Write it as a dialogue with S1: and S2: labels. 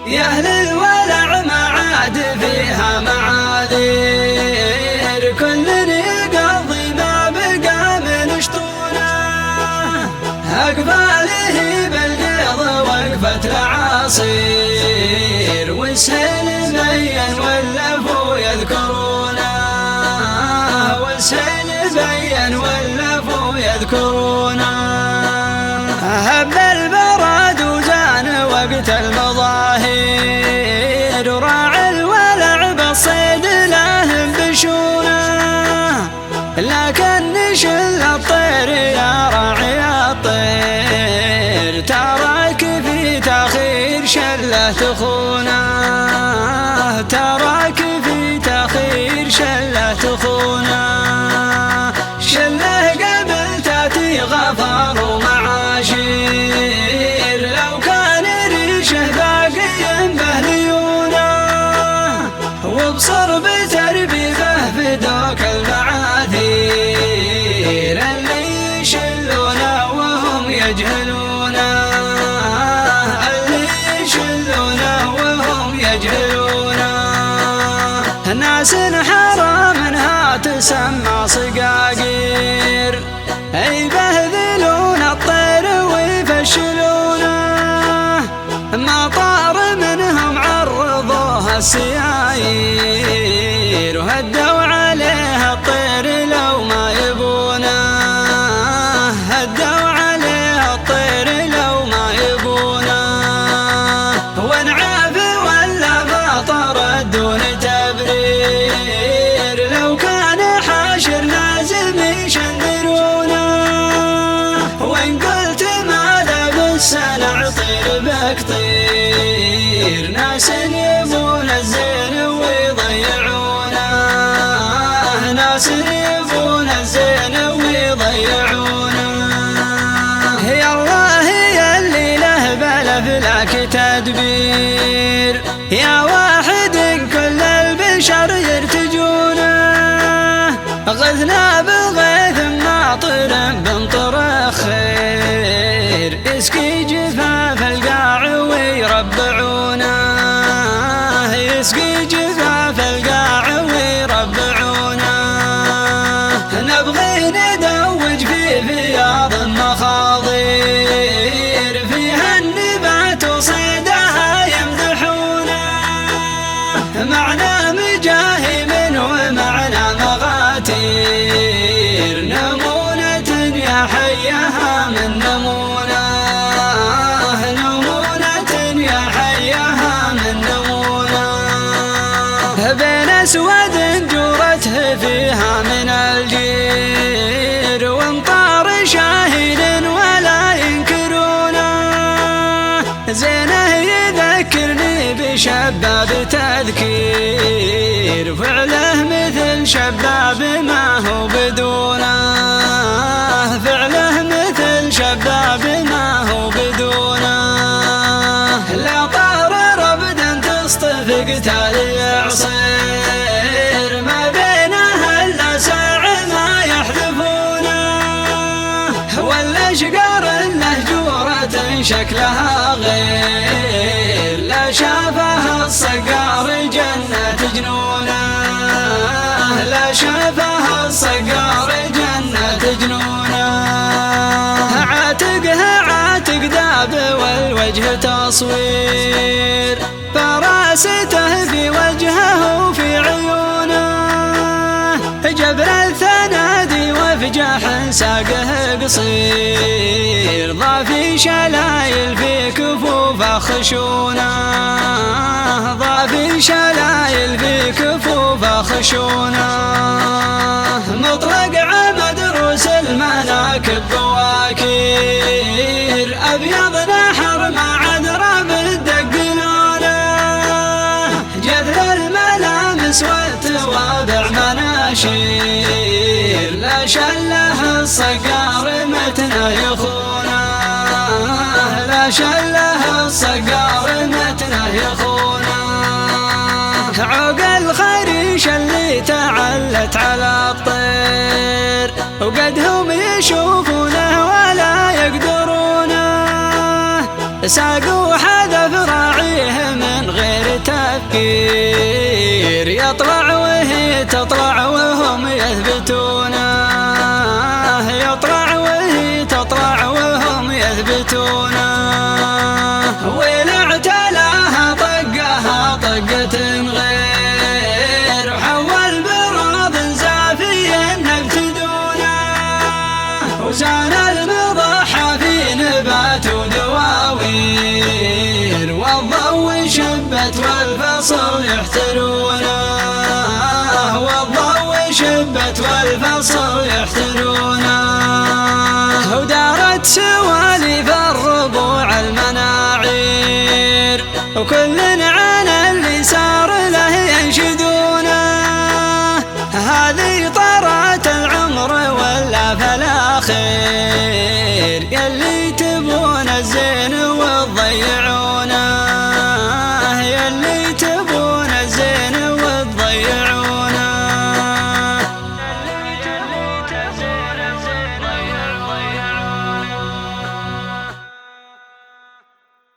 S1: يا أهل الولع ما عاد فيها معاذير، كل يقضي ما بقى من شطونه، أقباله بالقيض وقفة العصير، والسهل بين واللفو يذكرونه، والسهل بين واللفو يذكرونه، هب البراد وزان وقت المظاهر، وراعي الولع بالصيد له بشونه، لكن شل الطير يا راعي الطير، تراك في تأخير شله تخونه، تراك في تأخير شله تخونه، شله قبل تأتي غفار ومعاشير، لو كان ريشه باقي به ليونه، وبصر بتربيبه فدوك المعاذير، اللي يشلونه وهم يجهلونه، اللي يشلونه وهم يجهلونه، ناس حرامها تسمى صقاقير، يبهذلون الطير ويفشلونه، ما طار منهم عرضوها السيايير، وهدوا عليه الطير لو ما يبونه، هدوا عليه الطير لو ما يبونه، وانعاف ولا فطر دون تبرير، لو كان حاشر لازم يشندرونه، وإن قلت ماذا بالسلع طير بك طير، ناس يبون الزين ويضيعونه، ناس يبون الزين ويضيعونه، يا الله يا اللي له بالأفلاك تدبير، يا واحد كل البشر يرتجونه، غثنا بغيث ماطر بمطر خير، يسقي جفاف القاع ويربعونه، يسقي جفاف القاع ويربعونه، نبغي ندوج في فياض المخاضير، فيها النبات وصيدها يمدحونه، معنى مجاهيم ومعنى مغاتير، نمونة يا حيها من نمونه، نمونة يا حيها من نمونه، بين أسود جورته فيها من الجير، وانطار شاهد ولا ينكرونه، زينه يذكرني بشباب تذكير، فعله مثل شباب ما هو بدونه، فعله مثل شباب ما هو بدونه، لا طار ربدا تصطفق تالي عصير، ما بينها الا ساع ما يحذفونه، ولا شقار له جورة شكلها غير، لا شافها الصقار جنة جنونه، لا شافها الصقار جنة جنونه، عاتقها عاتق ذاب والوجه تصوير، فراسته في وجهه وفي عيونه، جبر الثنادي وفجح ساقه قصير، ضافي شلايل في كفوفه خشونه، ضافي شلايل في كفوفه خشونه، مطلق عمد روس المناكب بواكير، أبيض نحر ما عد رب الدقلونه، جذر الملامس والتوابع مناشير، لا شله الصقار متنا يخونه، لا شله الصقار متنا يخونه، عقل الخريش اللي تعلت على الطير، وقد هم يشوفونه ولا يقدرونه، ساقوا حذف راعيه من شبت والفصل يحترونه، والضو شبت والفصل يحترونه. ودارت سواليف الربوع المناعير وكل